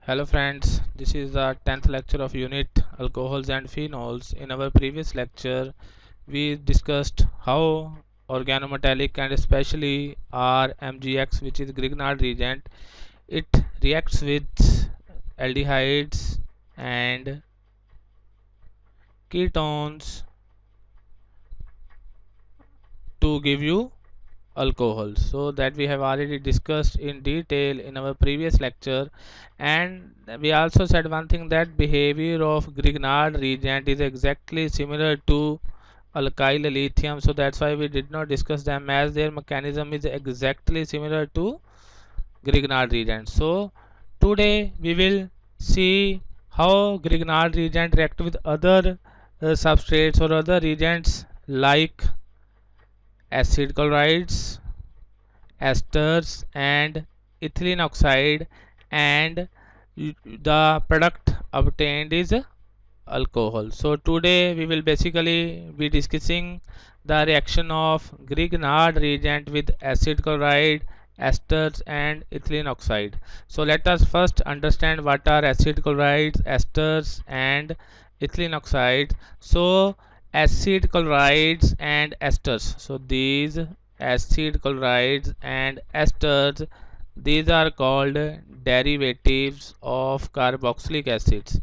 Hello friends, this is the 10th lecture of unit alcohols and phenols. In our previous lecture, we discussed how organometallic and especially RMGX, which is Grignard reagent, it reacts with aldehydes and ketones to give you alcohol. So that we have already discussed in detail in our previous lecture, and we also said one thing, that behavior of Grignard reagent is exactly similar to alkyl lithium. So that's why we did not discuss them, as their mechanism is exactly similar to Grignard reagent. So today we will see how Grignard reagent react with other substrates or other reagents like acid chlorides, esters and ethylene oxide, and the product obtained is alcohol. So today we will basically be discussing the reaction of Grignard reagent with acid chloride, esters and ethylene oxide. So let us first understand what are acid chlorides, esters and ethylene oxide. So acid chlorides and esters, so these acid chlorides and esters, these are called derivatives of carboxylic acids,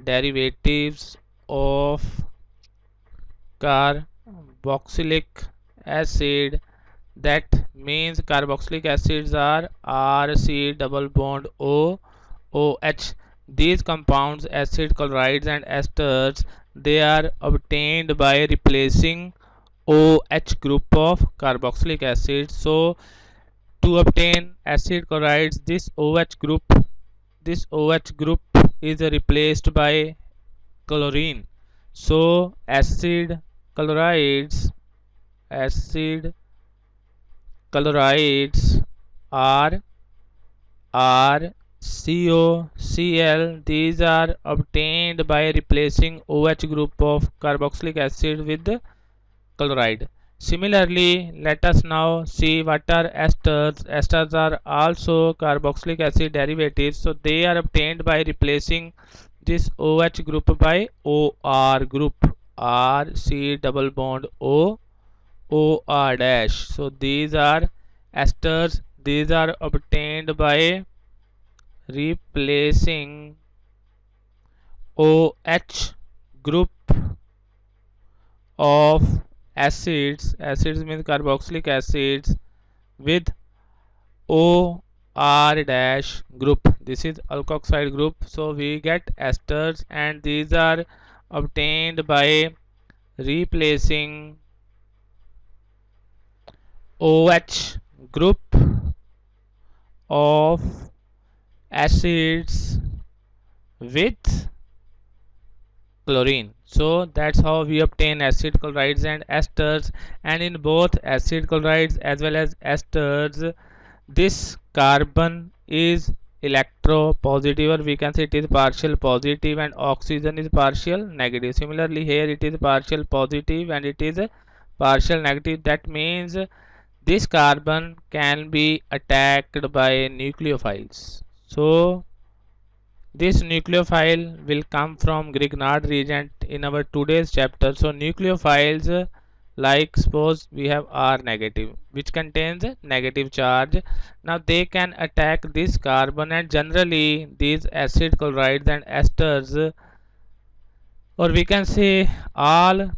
derivatives of carboxylic acid. That means carboxylic acids are RC double bond O OH. These compounds, acid chlorides and esters, they are obtained by replacing OH group of carboxylic acid. So to obtain acid chlorides, this OH group is replaced by chlorine. So acid chlorides are RCOCl. These are obtained by replacing OH group of carboxylic acid with chloride. Similarly, let us now see what are esters. Esters are also carboxylic acid derivatives. So they are obtained by replacing this OH group by OR group, RC double bond O OR dash. So these are esters. These are obtained by replacing OH group of acids means carboxylic acids, with OR dash group. This is alkoxide group. So we get esters, and these are obtained by replacing OH group of acids with chlorine. So that's how we obtain acid chlorides and esters. And in both acid chlorides as well as esters, this carbon is electropositive, or we can say it is partial positive, and oxygen is partial negative. Similarly here it is partial positive and it is partial negative. That means this carbon can be attacked by nucleophiles. So this nucleophile will come from Grignard reagent in our today's chapter. So nucleophiles, like suppose we have R negative, which contains a negative charge. Now they can attack this carbon, and generally these acid chlorides and esters, or we can say all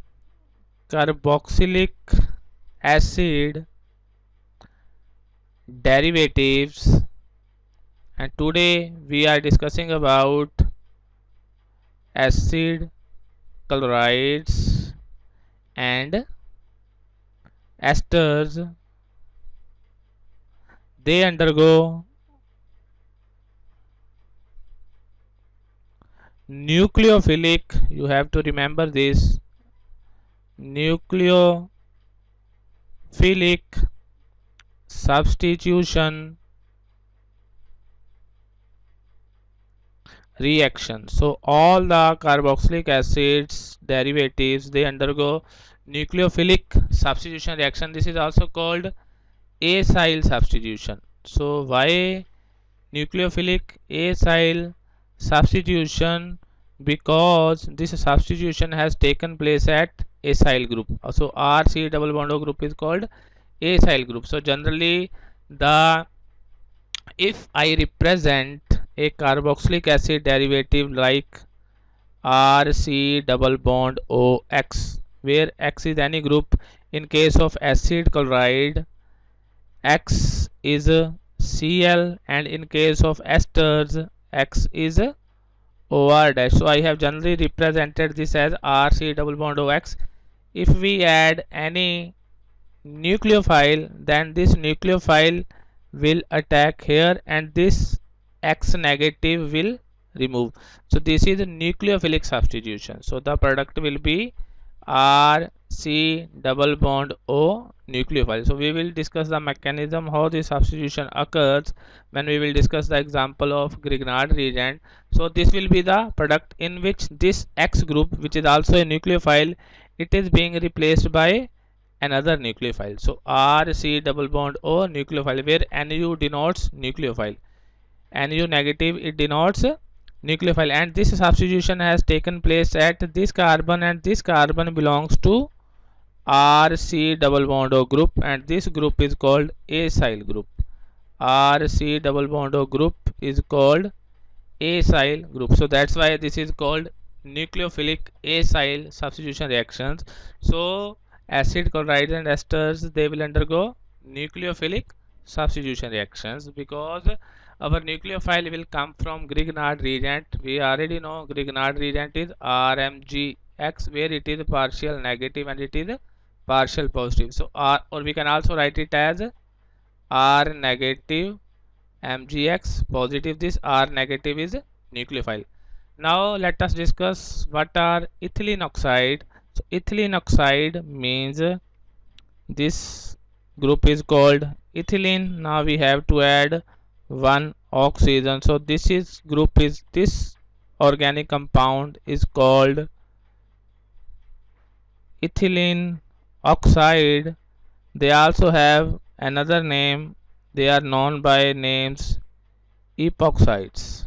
carboxylic acid derivatives, and today we are discussing about acid chlorides and esters. They undergo nucleophilic, you have to remember this, nucleophilic substitution reaction. So all the carboxylic acids derivatives, they undergo nucleophilic substitution reaction. This is also called acyl substitution. So why nucleophilic acyl substitution because this substitution has taken place at acyl group. So RC double bond O group is called acyl group. So generally the if I represent a carboxylic acid derivative like RC double bond OX, where X is any group, in case of acid chloride X is Cl, and in case of esters X is OR dash. So I have generally represented this as RC double bond OX. If we add any nucleophile, then this nucleophile will attack here and this X negative will remove. So this is a nucleophilic substitution. So the product will be RC double bond O nucleophile. So we will discuss the mechanism how this substitution occurs when we will discuss the example of Grignard reagent. So this will be the product in which this X group, which is also a nucleophile, it is being replaced by another nucleophile. So RC double bond O nucleophile, where Nu denotes nucleophile, Nu negative it denotes nucleophile, and this substitution has taken place at this carbon, and this carbon belongs to RC double bond O group, and this group is called acyl group. RC double bond O group is called acyl group. So that's why this is called nucleophilic acyl substitution reactions. So acid chlorides and esters, they will undergo nucleophilic substitution reactions because our nucleophile will come from Grignard reagent. We already know Grignard reagent is RMgX, where it is partial negative and it is partial positive. So R, or we can also write it as R negative Mgx positive. This R negative is nucleophile. Now let us discuss what are ethylene oxide. So ethylene oxide means this group is called ethylene. Now we have to add one oxygen. So this is group is this organic compound is called ethylene oxide. They also have another name. They are known by names epoxides.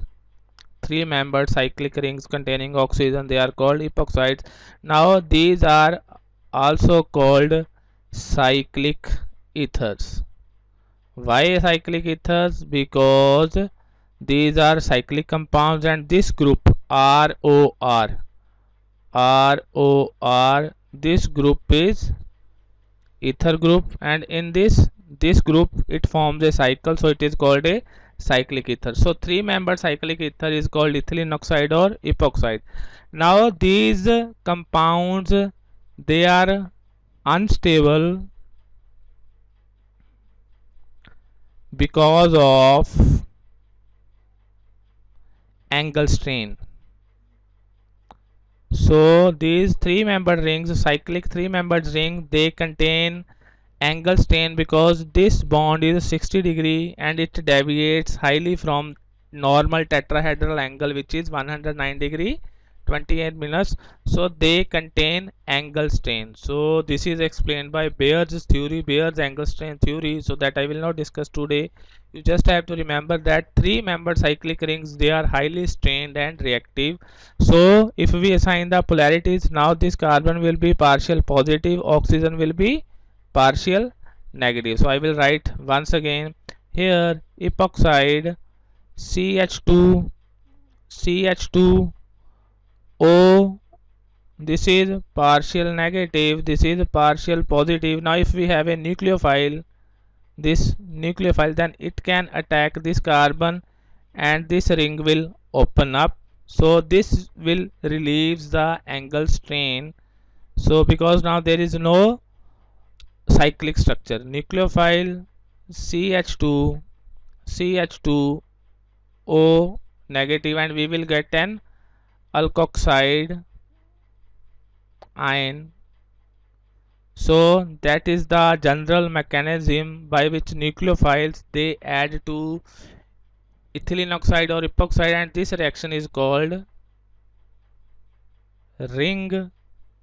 Three-membered cyclic rings containing oxygen, they are called epoxides. Now these are also called cyclic ethers. Why cyclic ethers? Because these are cyclic compounds, and this group ROR, this group is ether group, and in this group it forms a cycle, so it is called a cyclic ether. So three-membered cyclic ether is called ethylene oxide or epoxide. Now these compounds, they are unstable because of angle strain. So these three-membered rings, cyclic three-membered ring, they contain angle strain because this bond is 60 degree and it deviates highly from normal tetrahedral angle, which is 109 degree 28 minutes. So they contain angle strain. So this is explained by Bayer's theory, Bayer's angle strain theory, so that I will not discuss today. You just have to remember that three-membered cyclic rings, they are highly strained and reactive. So if we assign the polarities, now this carbon will be partial positive, oxygen will be partial negative. So I will write once again here epoxide CH2 O, this is partial negative, this is partial positive. Now if we have a nucleophile, this nucleophile, then it can attack this carbon and this ring will open up. So this will relieve the angle strain. So because now there is no cyclic structure, nucleophile CH2 O negative, and we will get an alkoxide ion. So that is the general mechanism by which nucleophiles, they add to ethylene oxide or epoxide, and this reaction is called ring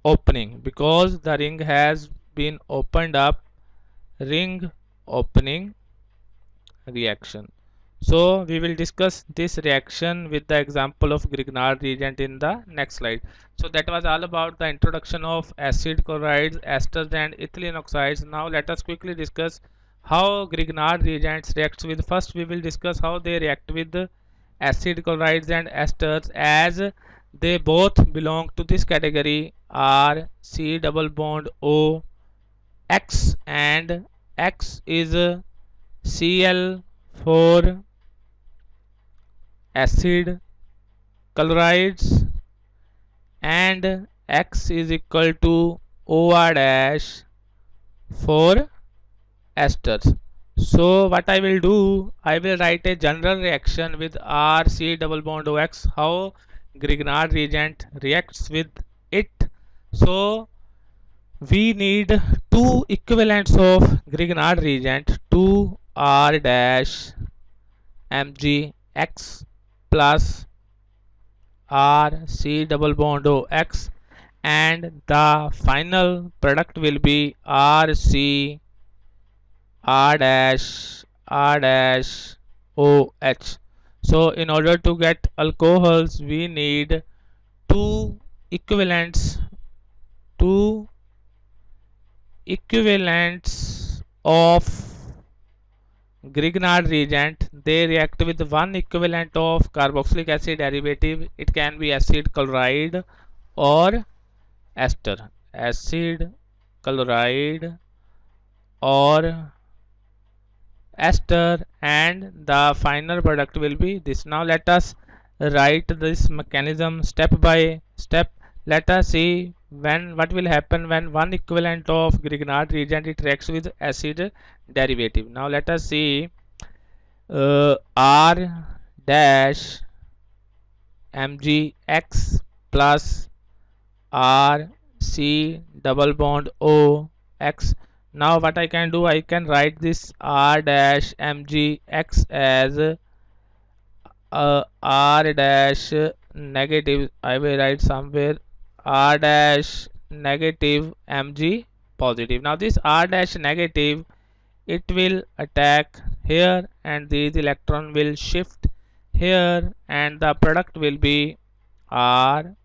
opening because the ring has been opened up, ring opening reaction. So we will discuss this reaction with the example of Grignard reagent in the next slide. So that was all about the introduction of acid chlorides, esters and ethylene oxides. Now let us quickly discuss how Grignard reagents reacts with. First we will discuss how they react with the acid chlorides and esters, as they both belong to this category are C double bond O X, and X is Cl4 acid chlorides, and X is equal to OR dash for esters. So what I will do, I will write a general reaction with RC double bond OX, how Grignard reagent reacts with it. So we need two equivalents of Grignard reagent, 2R dash MgX plus RC double bond OX, and the final product will be RC R dash OH. So in order to get alcohols we need two equivalents two equivalents of Grignard reagent. They react with one equivalent of carboxylic acid derivative. It can be acid chloride or ester. Acid chloride or ester, and the final product will be this. Now let us write this mechanism step by step. Let us see what will happen when one equivalent of Grignard reagent it reacts with acid derivative. Now let us see R dash MgX plus RC double bond OX. Now what I can do, I can write this R dash MgX as R dash negative, I will write somewhere R dash negative Mg positive. Now this R dash negative, it will attack here and these electron will shift here, and the product will be R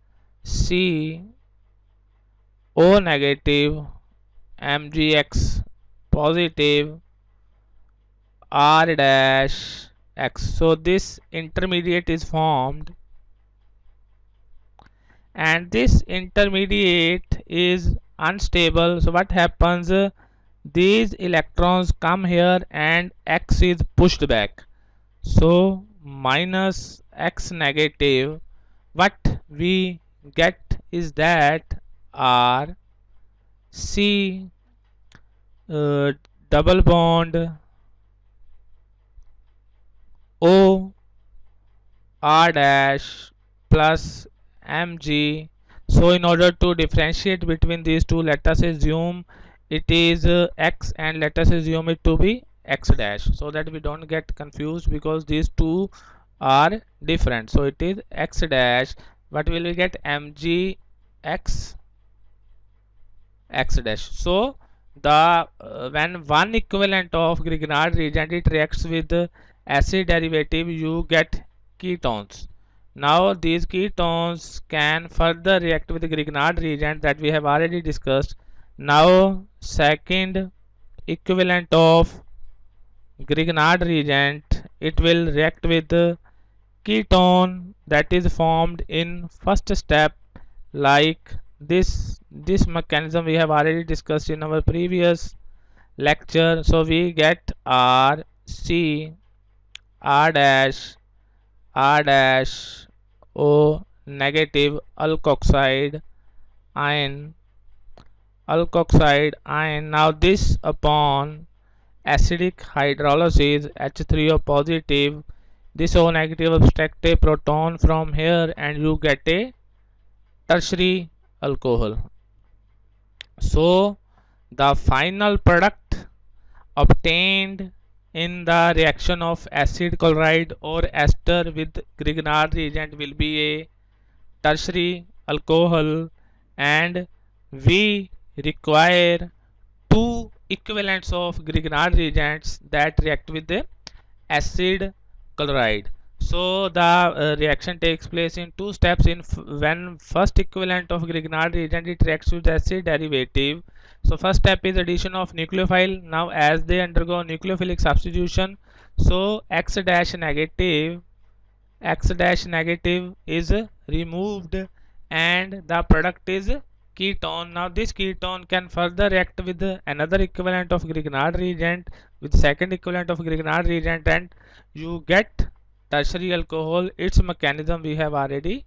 C O negative MgX positive R dash X. So this intermediate is formed, and this intermediate is unstable. So what happens, these electrons come here and X is pushed back. So minus X negative, what we get is that R C double bond O R dash plus Mg. So in order to differentiate between these two, let us assume it is X, and let us assume it to be X dash, so that we don't get confused because these two are different. So it is X dash. What will we get? Mg X X dash. So the when one equivalent of Grignard reagent it reacts with acid derivative, you get ketones. Now these ketones can further react with the Grignard reagent that we have already discussed. Now second equivalent of Grignard reagent, it will react with ketone that is formed in first step, like this mechanism we have already discussed in our previous lecture. So we get R C R dash O negative alkoxide ion. Now this upon acidic hydrolysis H3O positive, this O negative abstract a proton from here and you get a tertiary alcohol. So the final product obtained in the reaction of acid chloride or ester with Grignard reagent will be a tertiary alcohol, and we require two equivalents of Grignard reagents that react with the acid chloride. So the reaction takes place in two steps. When first equivalent of Grignard reagent it reacts with acid derivative. So first step is addition of nucleophile. Now as they undergo nucleophilic substitution, so X dash negative is removed and the product is ketone. Now this ketone can further react with another equivalent of Grignard reagent with second equivalent of Grignard reagent and you get tertiary alcohol. Its mechanism we have already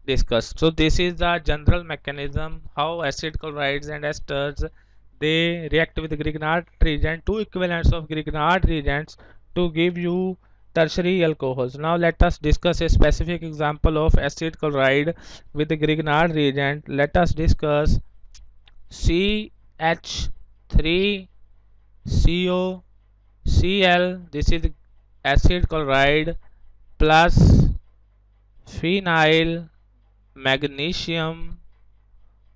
discussed. So this is the general mechanism how acid chlorides and esters they react with Grignard reagent, two equivalents of Grignard reagents to give you tertiary alcohols. Now let us discuss a specific example of acid chloride with the Grignard reagent. Let us discuss CH3COCl. This is acid chloride plus phenyl magnesium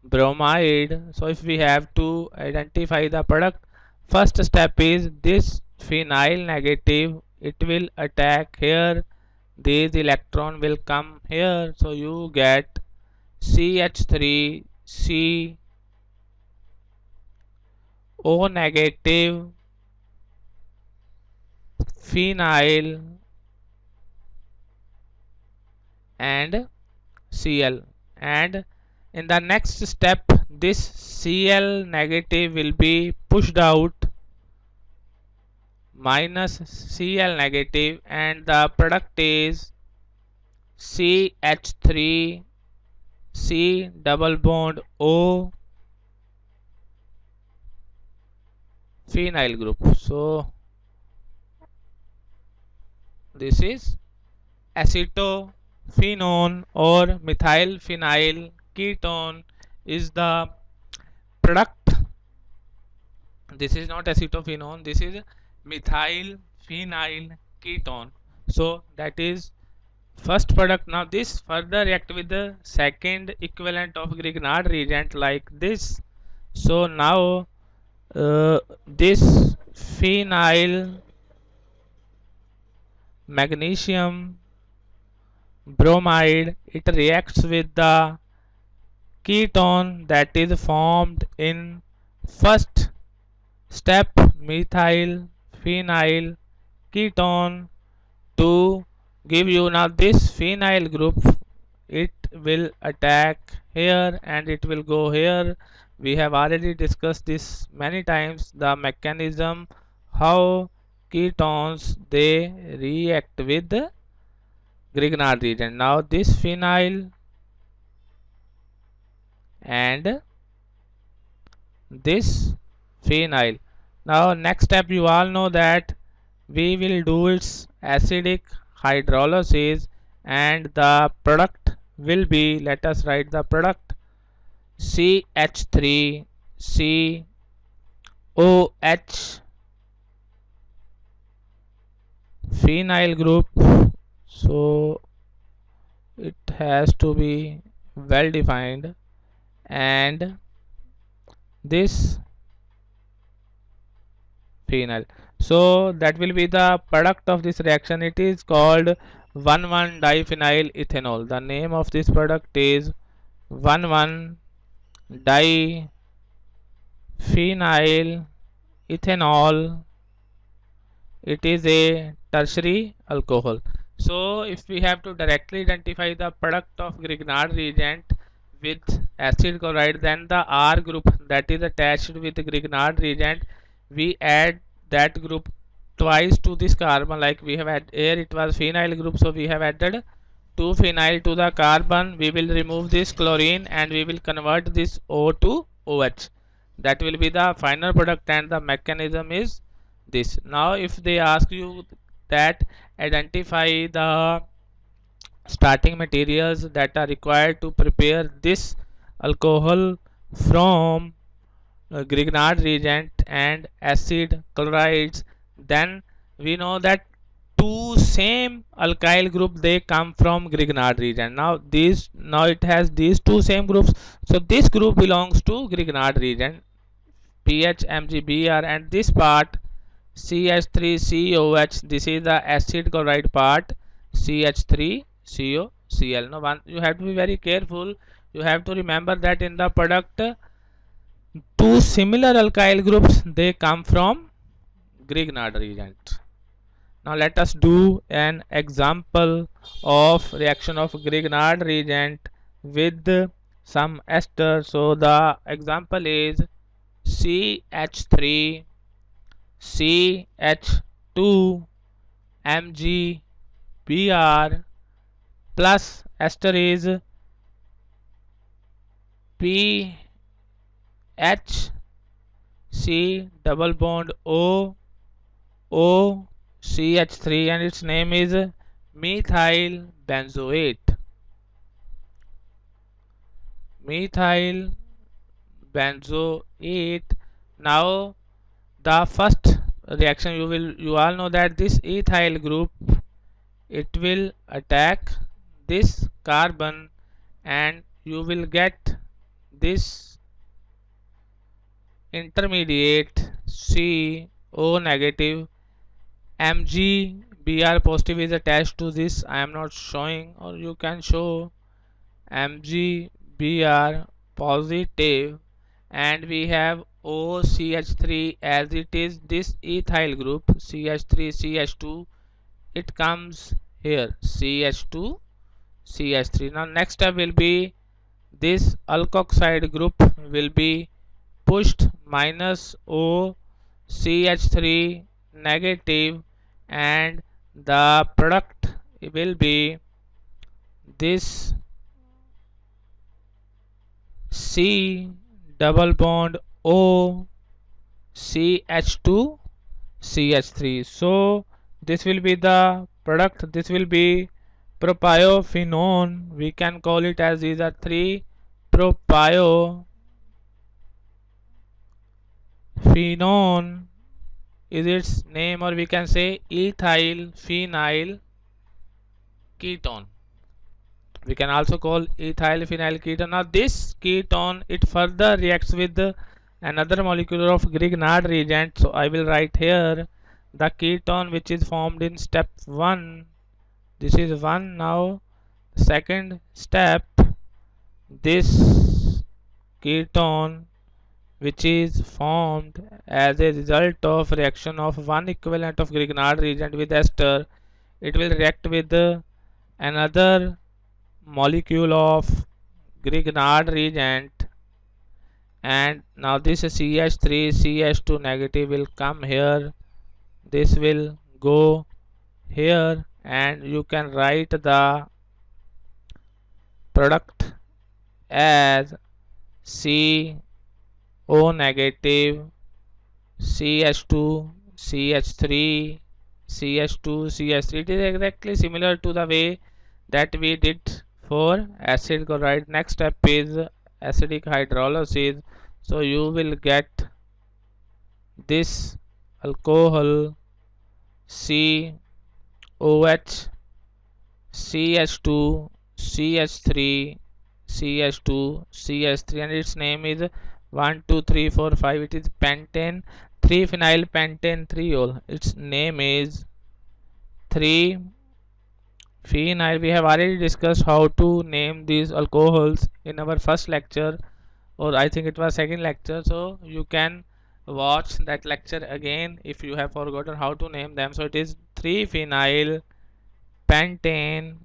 bromide. So if we have to identify the product, first step is this phenyl negative, it will attack here, this electron will come here, so you get CH3CO negative phenyl and Cl, and in the next step this Cl negative will be pushed out minus Cl negative and the product is CH3 C double bond O phenyl group. So this is acetophenone or methylphenyl ketone is the product. This is not acetophenone, this is methylphenyl ketone. So that is first product. Now this further react with the second equivalent of Grignard reagent like this. So now this phenyl magnesium bromide it reacts with the ketone that is formed in first step methylphenyl ketone to give you now this phenyl group. It will attack here and it will go here. We have already discussed this many times, the mechanism how ketones they react with the Grignard reagent. Now this phenyl and this phenyl. Now next step you all know that we will do its acidic hydrolysis and the product will be, let us write the product, CH3COH phenyl group. So it has to be well defined and this phenyl. So that will be the product of this reaction. It is called 1,1-diphenyl ethanol. The name of this product is 1,1-diphenyl ethanol. It is a tertiary alcohol. So if we have to directly identify the product of Grignard reagent with acid chloride, then the R group that is attached with the Grignard reagent, we add that group twice to this carbon. Like we have had here it was phenyl group, so we have added 2 phenyl to the carbon. We will remove this chlorine and we will convert this O to OH. That will be the final product and the mechanism is this. Now if they ask you that identify the starting materials that are required to prepare this alcohol from Grignard reagent and acid chlorides, then we know that two same alkyl group they come from Grignard reagent. Now it has these two same groups, so this group belongs to Grignard reagent, PH MgBr, and this part CH3COH. This is the acid chloride part. CH3COCl. Now one, you have to be very careful. You have to remember that in the product, two similar alkyl groups, they come from Grignard reagent. Now let us do an example of reaction of Grignard reagent with some ester. So the example is CH3 CH2 MgBr plus ester is PHC double bond O O CH3 and its name is methyl benzoate. Methyl benzoate. Now the first reaction, you all know that this ethyl group, it will attack this carbon and you will get this intermediate CO negative. MgBr positive is attached to this. I am not showing, or you can show MgBr positive, and we have OCH3 as it is this ethyl group CH3 CH2, it comes here CH2 CH3. Now next step will be this alkoxide group will be pushed minus O CH3 negative, and the product will be this C double bond O CH2 CH3. So this will be the product. This will be propiophenone. We can call it as these are three propiophenone is its name, or we can say ethyl phenyl ketone. We can also call ethyl phenyl ketone. Now this ketone, it further reacts with another molecule of Grignard reagent. So I will write here the ketone which is formed in step 1. This is 1. Now second step, this ketone which is formed as a result of reaction of one equivalent of Grignard reagent with ester, it will react with another molecule of Grignard reagent, and now this CH3 CH2 negative will come here, this will go here, and you can write the product as CO negative CH2 CH3 CH2 CH3. It is exactly similar to the way that we did for acid chloride. Next step is acidic hydrolysis. So you will get this alcohol COH CH2 CH3 CH2 CH3, and its name is 1 2 3 4 5. It is pentane 3 phenyl pentane 3-ol. Its name is 3 phenyl. We have already discussed how to name these alcohols in our first lecture, or I think it was second lecture. So you can watch that lecture again if you have forgotten how to name them. So it is 3 phenyl pentane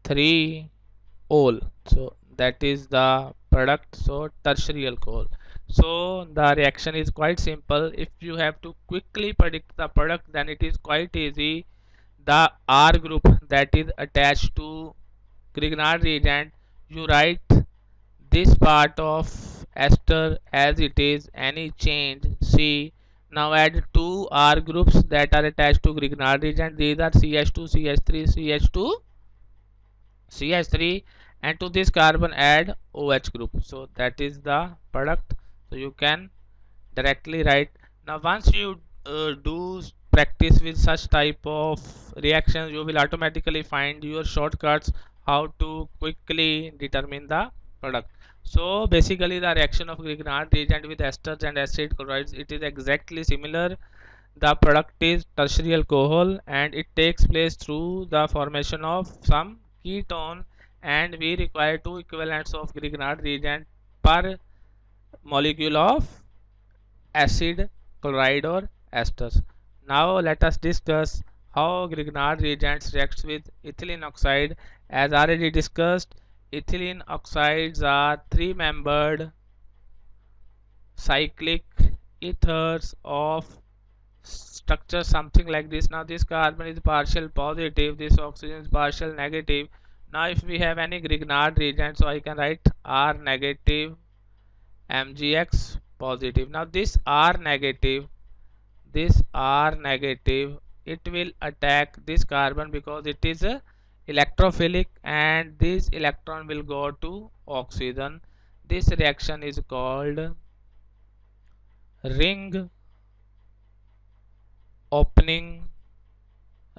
3-ol. So that is the product. So tertiary alcohol. So the reaction is quite simple. If you have to quickly predict the product, then it is quite easy. The R group that is attached to Grignard reagent, you write this part of ester as it is, any change C. Now add two R groups that are attached to Grignard reagent. These are CH2 CH3 CH2 CH3, and to this carbon add OH group. So that is the product. So you can directly write. Now once you do practice with such type of reactions, you will automatically find your shortcuts how to quickly determine the product. So basically the reaction of Grignard reagent with esters and acid chlorides, it is exactly similar. The product is tertiary alcohol and it takes place through the formation of some ketone, and we require two equivalents of Grignard reagent per molecule of acid, chloride or esters. Now let us discuss how Grignard reagents reacts with ethylene oxide. As already discussed, ethylene oxides are three-membered cyclic ethers of structure something like this. Now this carbon is partial positive, this oxygen is partial negative. Now if we have any Grignard reagent, so I can write R negative, MgX positive. Now this R negative, it will attack this carbon because it is electrophilic, and this electron will go to oxygen. This reaction is called ring opening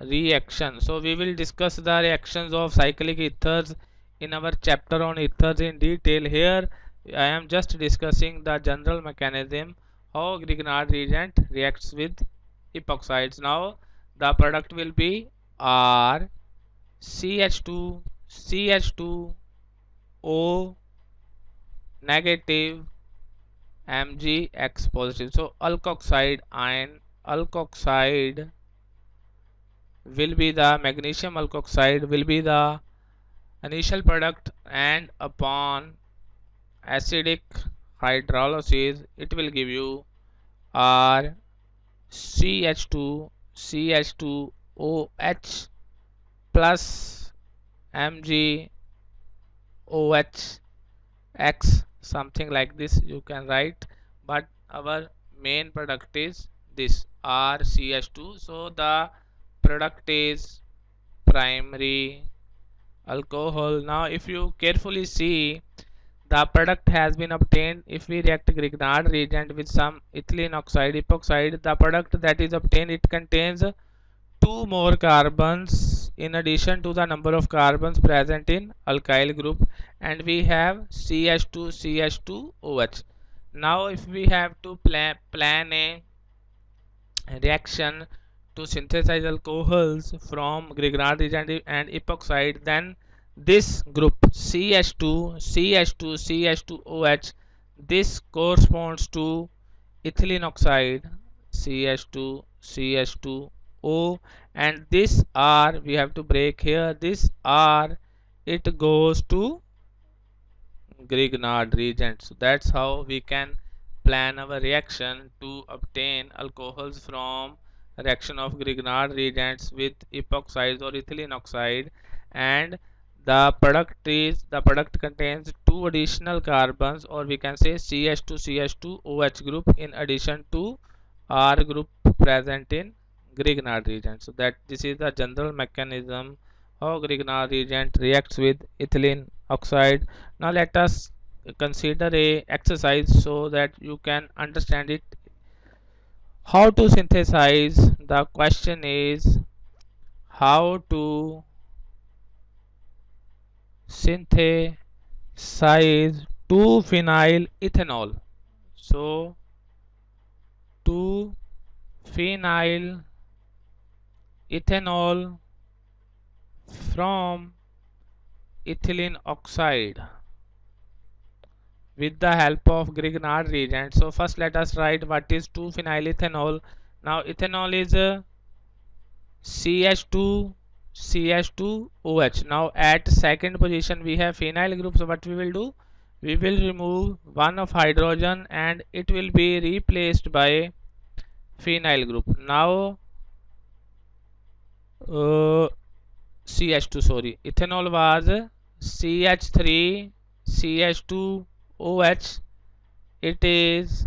reaction. So we will discuss the reactions of cyclic ethers in our chapter on ethers in detail. Here I am just discussing the general mechanism how Grignard reagent reacts with epoxides. Now the product will be R CH2 CH2O negative MgX positive. So alkoxide ion, alkoxide will be the magnesium alkoxide will be the initial product, and upon acidic hydrolysis it will give you R CH2 CH2OH plus MgOH X, something like this you can write, but our main product is this RCH2. So the product is primary alcohol. Now if you carefully see, the product has been obtained if we react Grignard reagent with some ethylene oxide epoxide. The product that is obtained, it contains two more carbons in addition to the number of carbons present in alkyl group, and we have CH2 CH2OH. Now if we have to plan a reaction to synthesize alcohols from Grignard reagent and epoxide, then this group CH2 CH2 CH2OH, this corresponds to ethylene oxide CH2 CH2O, and this R we have to break here, this R it goes to Grignard reagent. So that's how we can plan our reaction to obtain alcohols from reaction of Grignard reagents with epoxides or ethylene oxide, and the product contains two additional carbons, or we can say CH2 CH2OH group in addition to R group present in Grignard reagent. So that this is the general mechanism how Grignard reagent reacts with ethylene oxide. Now let us consider a exercise so that you can understand it. How to synthesize? The question is how to synthesize 2-phenyl ethanol. So 2-phenyl ethanol from ethylene oxide with the help of Grignard reagent. So first let us write what is 2-phenyl ethanol. Now ethanol is CH2 CH2OH. Now at second position we have phenyl group. So what we will do, we will remove one of hydrogen and it will be replaced by phenyl group. Now CH2, sorry, ethanol was CH3 CH2OH. It is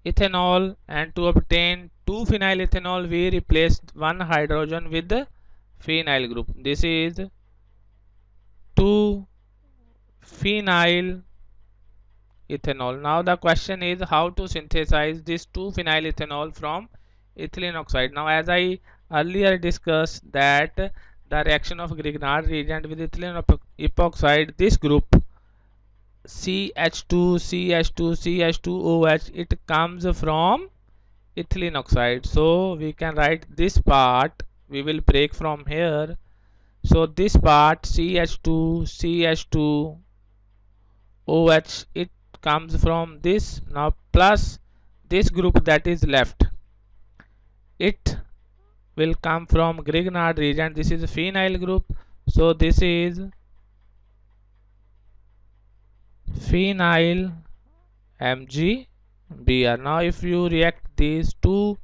ethanol, and to obtain 2-phenyl ethanol we replaced one hydrogen with the phenyl group. This is 2-phenyl ethanol. Now the question is how to synthesize this 2-phenyl ethanol from ethylene oxide. Now as I earlier discussed that the reaction of Grignard reagent with ethylene epoxide, this group CH2, CH2, CH2OH, it comes from ethylene oxide. So we can write this part, we will break from here. So this part CH2, CH2OH, it comes from this. Now plus this group that is left, it will come from Grignard region. This is phenyl group. So this is phenyl MgBr. Now if you react these two,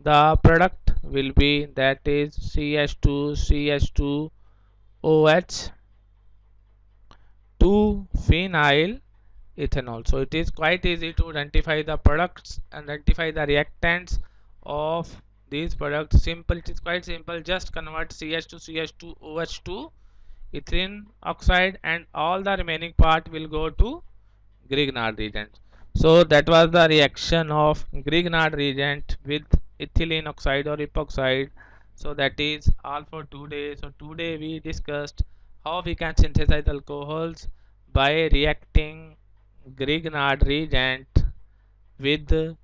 the product will be, that is CH2, CH2OH, 2 phenyl ethanol. So it is quite easy to identify the products, identify the reactants of these products. Simple, it is quite simple. Just convert CH2, CH2OH to ethylene oxide, and all the remaining part will go to Grignard reagent. So that was the reaction of Grignard reagent with ethylene oxide or epoxide. So that is all for today. So today we discussed how we can synthesize alcohols by reacting Grignard reagent with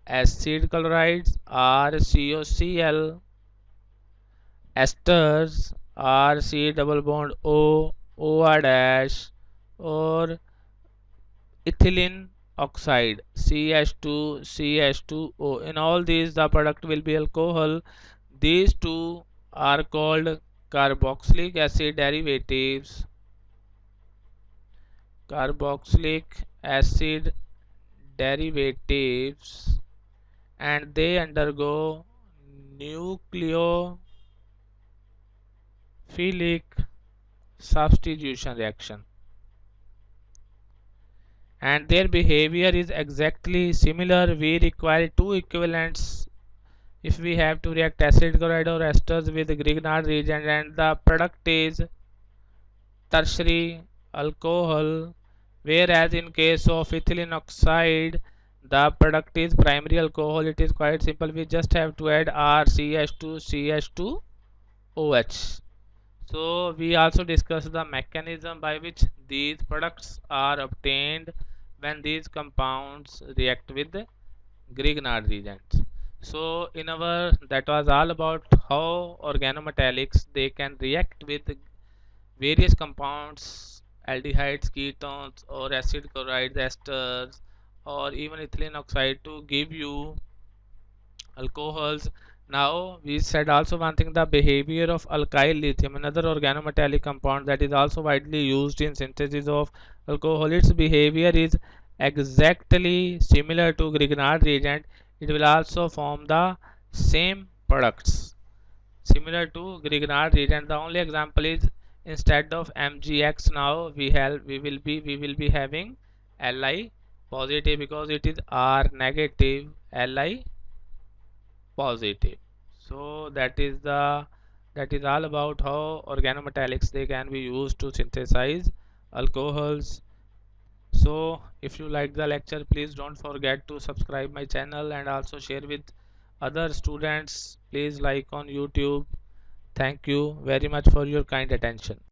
acid chlorides or COCl, esters or C double bond O, OR dash, or ethylene oxide CH2, CH2O. In all these the product will be alcohol. These two are called carboxylic acid derivatives, carboxylic acid derivatives, and they undergo nucleophilic substitution reaction, and their behavior is exactly similar. We require two equivalents if we have to react acid chloride or esters with Grignard reagent, and the product is tertiary alcohol, whereas in case of ethylene oxide the product is primary alcohol. It is quite simple, we just have to add RCH2, CH2OH. So we also discussed the mechanism by which these products are obtained when these compounds react with Grignard reagents. So in our, that was all about how organometallics they can react with various compounds, aldehydes, ketones, or acid chlorides, esters, or even ethylene oxide to give you alcohols. Now we said also one thing, the behavior of alkyl lithium, another organometallic compound that is also widely used in synthesis of alcohol. Its behavior is exactly similar to Grignard reagent. It will also form the same products similar to Grignard reagent. The only example is, instead of MgX now we will be having Li positive, because it is R negative, Li positive. So that is all about how organometallics they can be used to synthesize alcohols. So if you like the lecture, please don't forget to subscribe my channel and also share with other students. Please like on YouTube. Thank you very much for your kind attention.